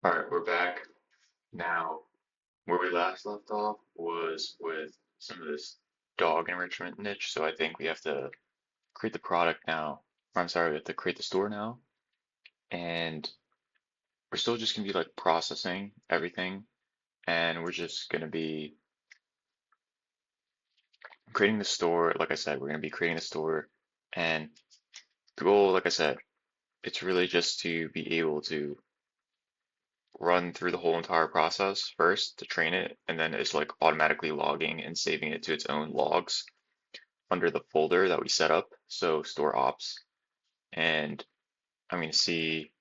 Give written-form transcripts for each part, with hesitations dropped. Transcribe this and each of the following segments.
All right, we're back. Now, where we last left off was with some of this dog enrichment niche. So I think we have to create the product now. Or I'm sorry, we have to create the store now. And we're still just gonna be like processing everything. And we're just gonna be creating the store. Like I said, we're gonna be creating the store. And the goal, like I said, it's really just to be able to run through the whole entire process first to train it, and then it's like automatically logging and saving it to its own logs under the folder that we set up. So store ops, and I'm going to see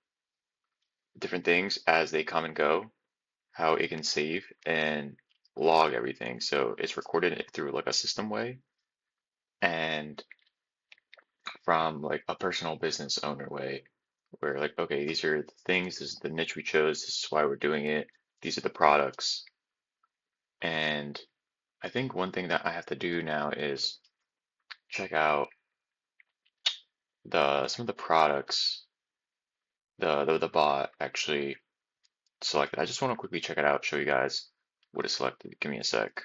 different things as they come and go, how it can save and log everything. So it's recorded it through like a system way and from like a personal business owner way, where like, okay, these are the things, this is the niche we chose, this is why we're doing it, these are the products. And I think one thing that I have to do now is check out the some of the products the bot actually selected. I just want to quickly check it out, show you guys what it selected. Give me a sec.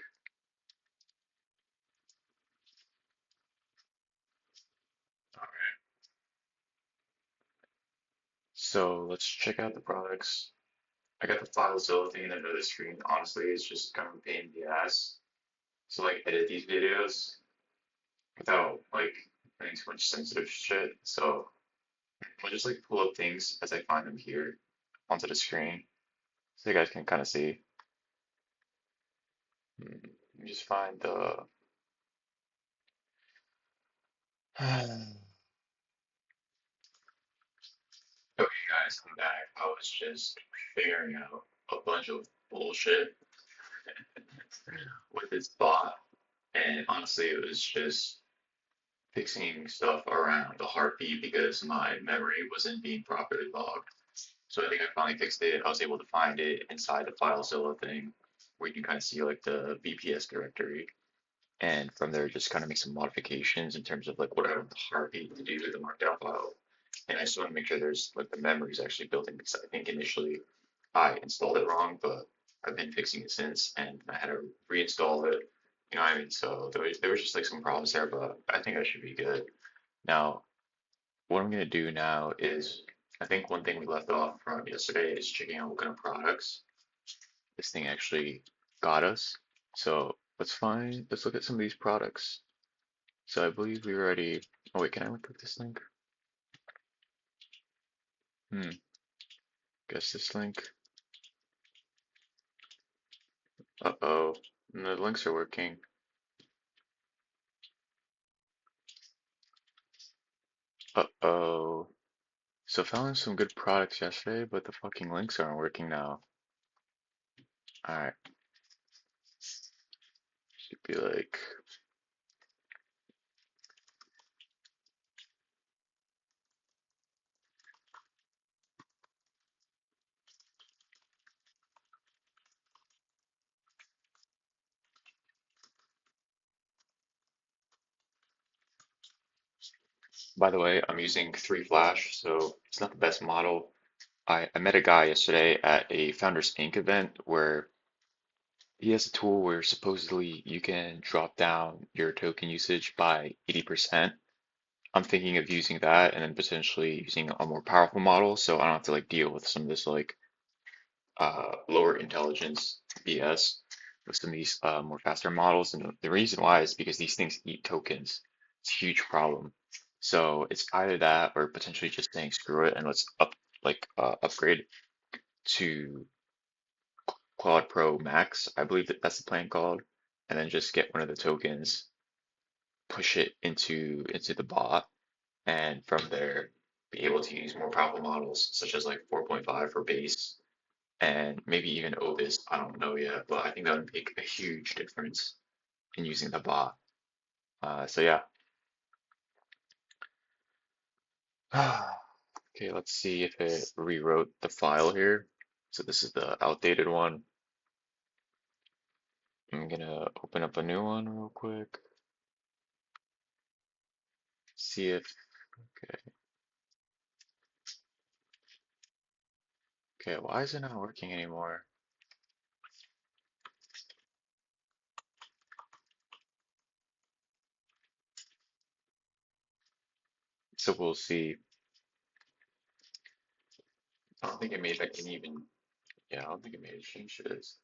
So let's check out the products. I got the FileZilla thing under the screen. Honestly, it's just kind of a pain in the ass. So like edit these videos without like putting too much sensitive shit. So I'll just like pull up things as I find them here onto the screen so you guys can kind of see. Let me just find the Okay, guys, I'm back. I was just figuring out a bunch of bullshit with this bot, and honestly, it was just fixing stuff around the heartbeat because my memory wasn't being properly logged. So I think I finally fixed it. I was able to find it inside the FileZilla thing, where you can kind of see like the VPS directory, and from there just kind of make some modifications in terms of like what I want the heartbeat to do to the markdown file. And I just want to make sure there's like the memory is actually building because I think initially I installed it wrong, but I've been fixing it since and I had to reinstall it. You know what I mean? So there was just like some problems there, but I think I should be good. Now, what I'm gonna do now is I think one thing we left off from yesterday is checking out what kind of products this thing actually got us. So let's look at some of these products. So I believe we already, oh wait, can I click this link? Hmm, guess this link. Uh-oh, the links are working. Uh-oh. So found some good products yesterday, but the fucking links aren't working now. Alright, should be like, by the way, I'm using 3 Flash, so it's not the best model. I met a guy yesterday at a Founders Inc. event where he has a tool where supposedly you can drop down your token usage by 80%. I'm thinking of using that and then potentially using a more powerful model so I don't have to like deal with some of this like lower intelligence BS with some of these more faster models. And the reason why is because these things eat tokens. It's a huge problem. So it's either that or potentially just saying screw it and let's upgrade to Claude Pro Max. I believe that that's the plan called, and then just get one of the tokens, push it into the bot, and from there be able to use more powerful models such as like 4.5 for base and maybe even Obis. I don't know yet, but I think that would make a huge difference in using the bot. So yeah. Okay, let's see if it rewrote the file here. So this is the outdated one. I'm gonna open up a new one real quick. See if, okay, Okay, why is it not working anymore? So we'll see. I don't think it made like any even, yeah, I don't think it made a change to this.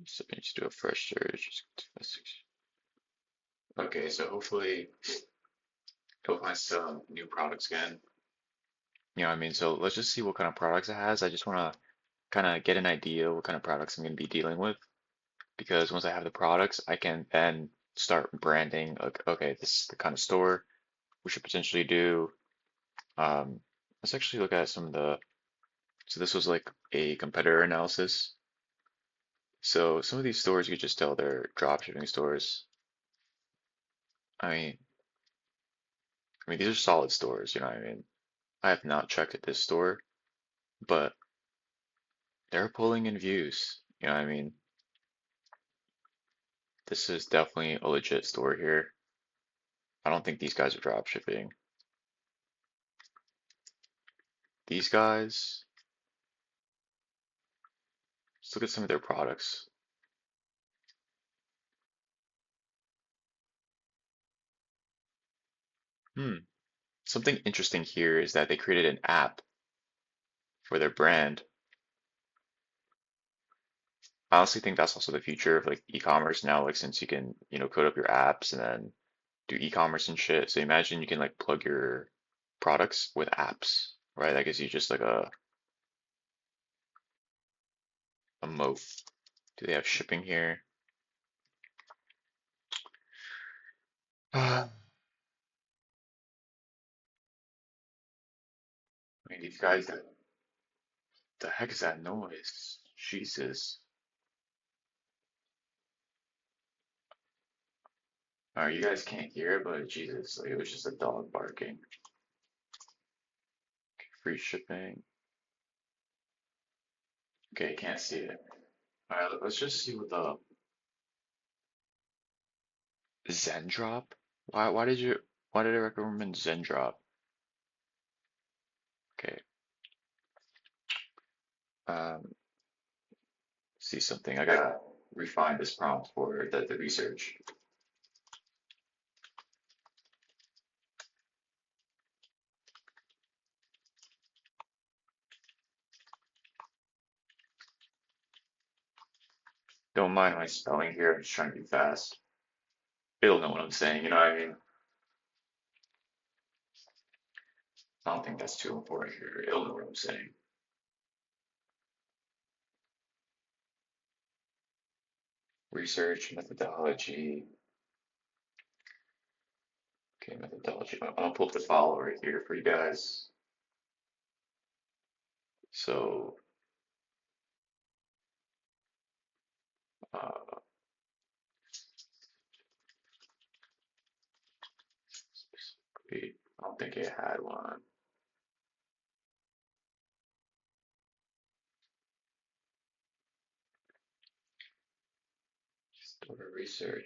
So we need to do a fresh search. Okay, so hopefully it'll find some new products again. You know what I mean? So let's just see what kind of products it has. I just want to kind of get an idea what kind of products I'm going to be dealing with because once I have the products, I can then start branding. Like, okay, this is the kind of store we should potentially do. Um, let's actually look at some of the. So this was like a competitor analysis. So some of these stores you could just tell they're drop shipping stores. I mean, these are solid stores. You know what I mean? I have not checked at this store, but they're pulling in views. You know what I mean? This is definitely a legit store here. I don't think these guys are drop shipping. These guys, let's look at some of their products. Hmm. Something interesting here is that they created an app for their brand. I honestly think that's also the future of like e-commerce now, like since you can, code up your apps and then do e-commerce and shit. So imagine you can like plug your products with apps, right? That gives you just like a moat. Do they have shipping here? I mean, these guys, the heck is that noise? Jesus. Alright, you guys can't hear it, but Jesus, like it was just a dog barking. Free shipping. Okay, can't see it. Alright, let's just see what the Zen drop. Why did I recommend Zen drop? Okay, um, see something. I gotta refine this prompt for the research. Don't mind my spelling here. I'm just trying to be fast. It'll know what I'm saying. You know what I mean? I don't think that's too important here. It'll know what I'm saying. Research methodology. Okay, methodology. I'll pull up the file right here for you guys. So, uh, specifically, I don't think it had one. Store research.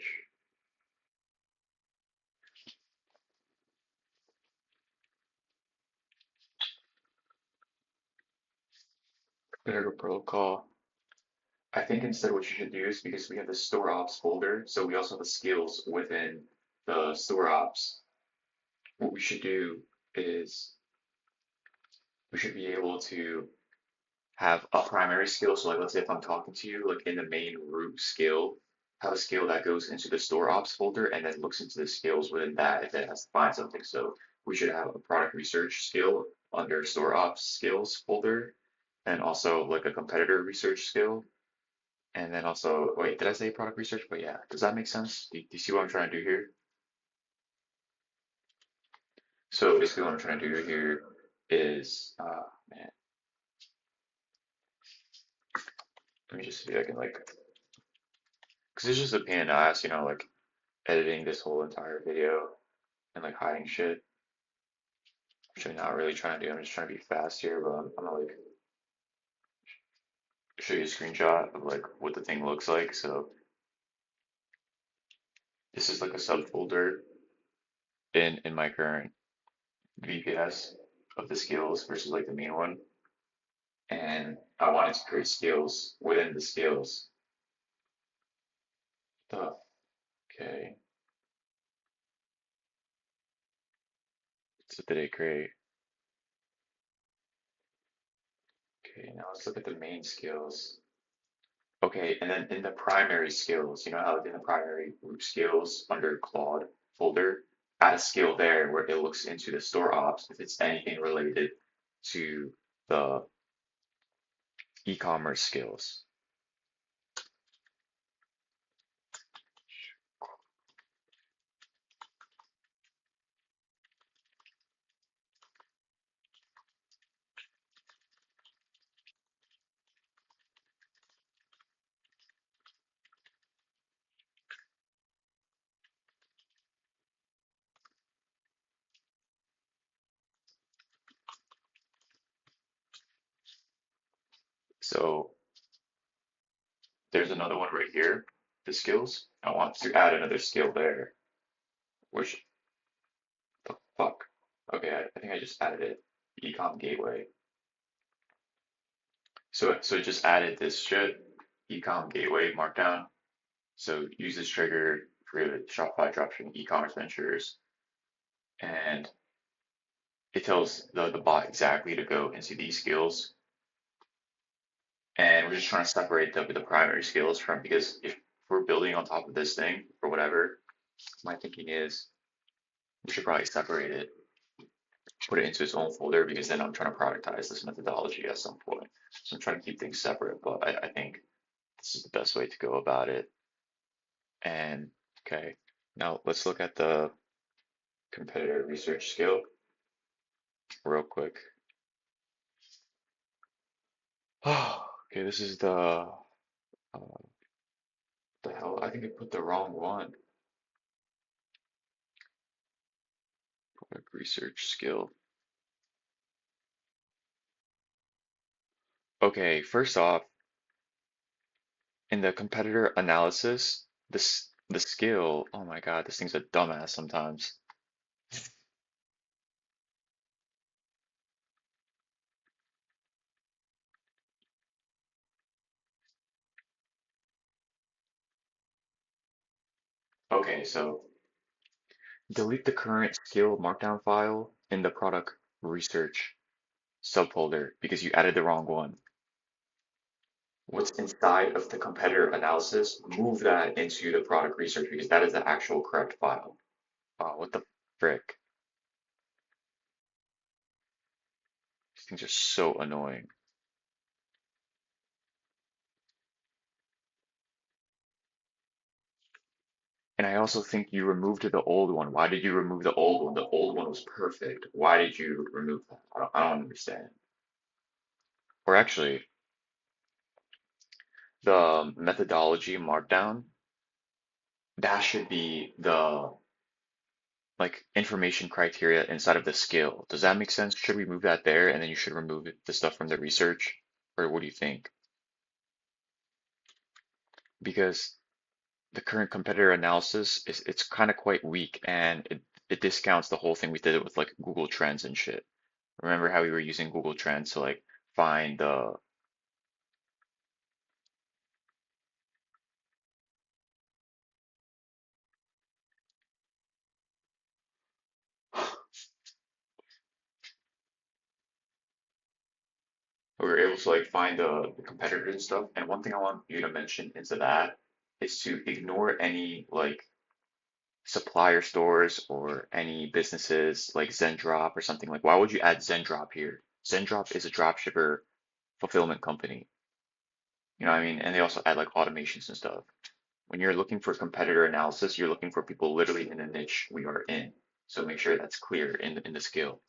Competitor protocol. I think instead what you should do is because we have the store ops folder, so we also have the skills within the store ops. What we should do is we should be able to have a primary skill. So like let's say if I'm talking to you, like in the main root skill, have a skill that goes into the store ops folder and then looks into the skills within that if it has to find something. So we should have a product research skill under store ops skills folder and also like a competitor research skill. And then also, wait, did I say product research? But yeah, does that make sense? Do you see what I'm trying to do here? So basically what I'm trying to do here is, man, let me just see if I can like, because it's just a pain in the ass, like editing this whole entire video and like hiding shit, which I'm not really trying to do. I'm just trying to be fast here, but I'm gonna like show you a screenshot of like what the thing looks like. So this is like a subfolder in my current VPS of the skills versus like the main one. And I wanted to create skills within the skills. The, okay, so did it create? Okay, now let's look at the main skills. Okay, and then in the primary skills, you know how in the primary group skills under Claude folder, add a skill there where it looks into the store ops if it's anything related to the e-commerce skills. So there's another one right here, the skills. I want to add another skill there, which the fuck? Okay, I think I just added it. Ecom gateway. So it just added this shit, ecom gateway markdown. So use this trigger for Shopify dropshipping e-commerce ventures, and it tells the bot exactly to go into these skills. And we're just trying to separate the primary skills from because if we're building on top of this thing or whatever, my thinking is we should probably separate it, put it into its own folder because then I'm trying to productize this methodology at some point. So I'm trying to keep things separate, but I think this is the best way to go about it. And okay, now let's look at the competitor research skill real quick. Okay, this is the hell. I think I put the wrong one. Product research skill. Okay, first off, in the competitor analysis, the skill. Oh my God, this thing's a dumbass sometimes. Okay, so delete the current skill markdown file in the product research subfolder because you added the wrong one. What's inside of the competitor analysis, move that into the product research because that is the actual correct file. Oh, what the frick? These things are so annoying. And I also think you removed the old one. Why did you remove the old one? The old one was perfect. Why did you remove that? I don't understand. Or actually, the methodology markdown, that should be the like information criteria inside of the skill. Does that make sense? Should we move that there and then you should remove the stuff from the research? Or what do you think? Because the current competitor analysis is it's kind of quite weak and it discounts the whole thing we did it with like Google Trends and shit. Remember how we were using Google Trends to like find the we were able to like find the competitors and stuff. And one thing I want you to mention into that is to ignore any like supplier stores or any businesses like Zendrop or something like why would you add Zendrop here? Zendrop is a dropshipper fulfillment company. You know what I mean? And they also add like automations and stuff. When you're looking for competitor analysis, you're looking for people literally in the niche we are in. So make sure that's clear in the skill.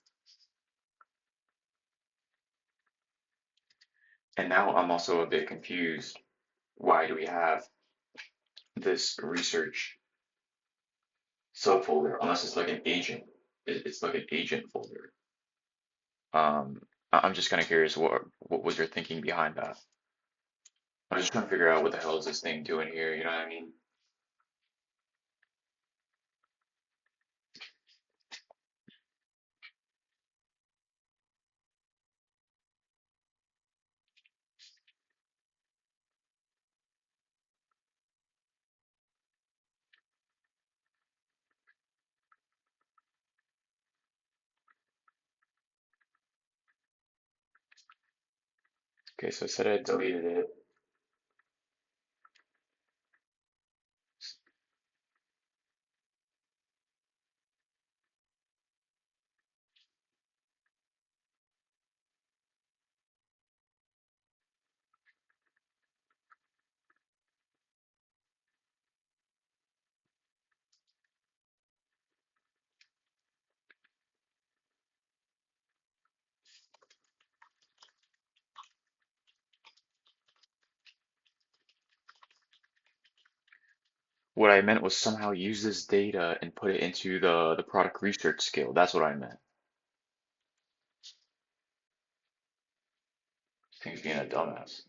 And now I'm also a bit confused. Why do we have this research subfolder unless it's like an agent? It's like an agent folder. I'm just kind of curious what was your thinking behind that? I'm just trying to figure out what the hell is this thing doing here, you know what I mean? Okay, so I said I deleted it. What I meant was somehow use this data and put it into the product research skill. That's what I meant. Things being a dumbass.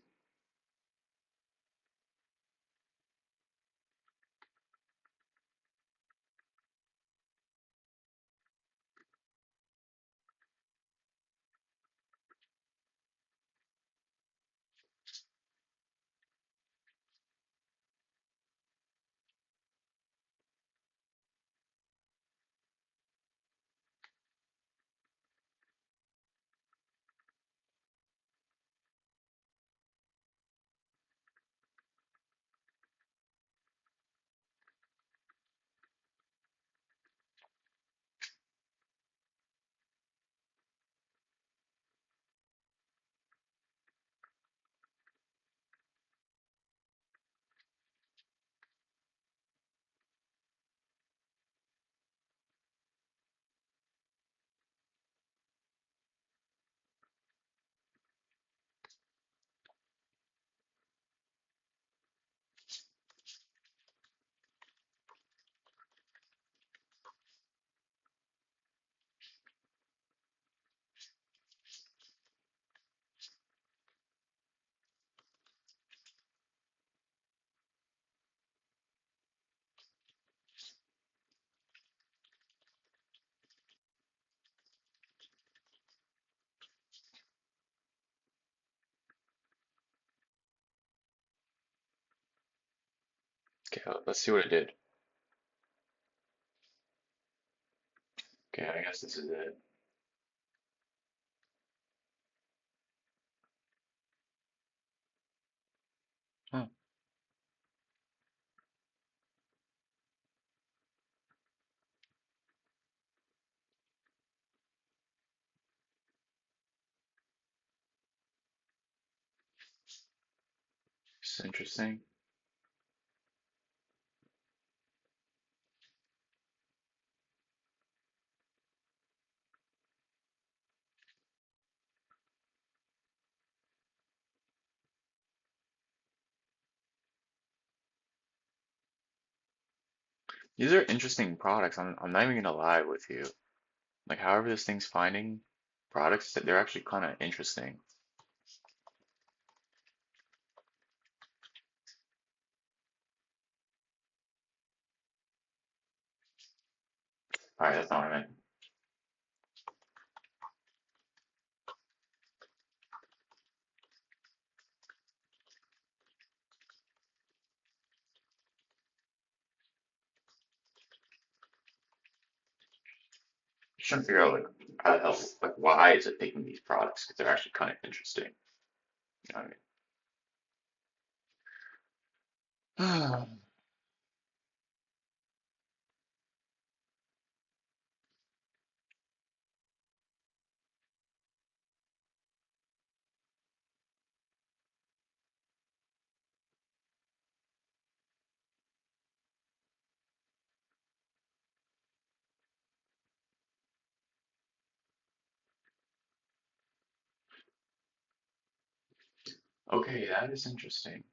Okay, let's see what it did. Okay, I guess this is it. Huh, it's interesting. These are interesting products. I'm not even gonna lie with you. Like, however this thing's finding products, that they're actually kind of interesting. All right, that's not what I meant. Just trying to figure out like how the hell, like why is it picking these products? Because they're actually kind of interesting. You know what I mean? Okay, that is interesting.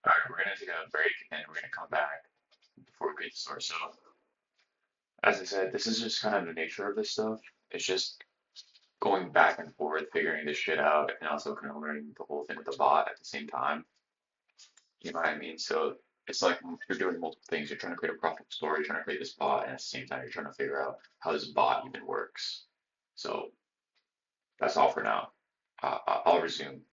All right, we're gonna take a break and we're gonna come back before we get started. So, as I said, this is just kind of the nature of this stuff. It's just going back and forth, figuring this shit out, and also kind of learning the whole thing with the bot at the same time. You know what I mean? So it's like you're doing multiple things. You're trying to create a profitable story, you're trying to create this bot, and at the same time, you're trying to figure out how this bot even works. So that's all for now. I'll resume.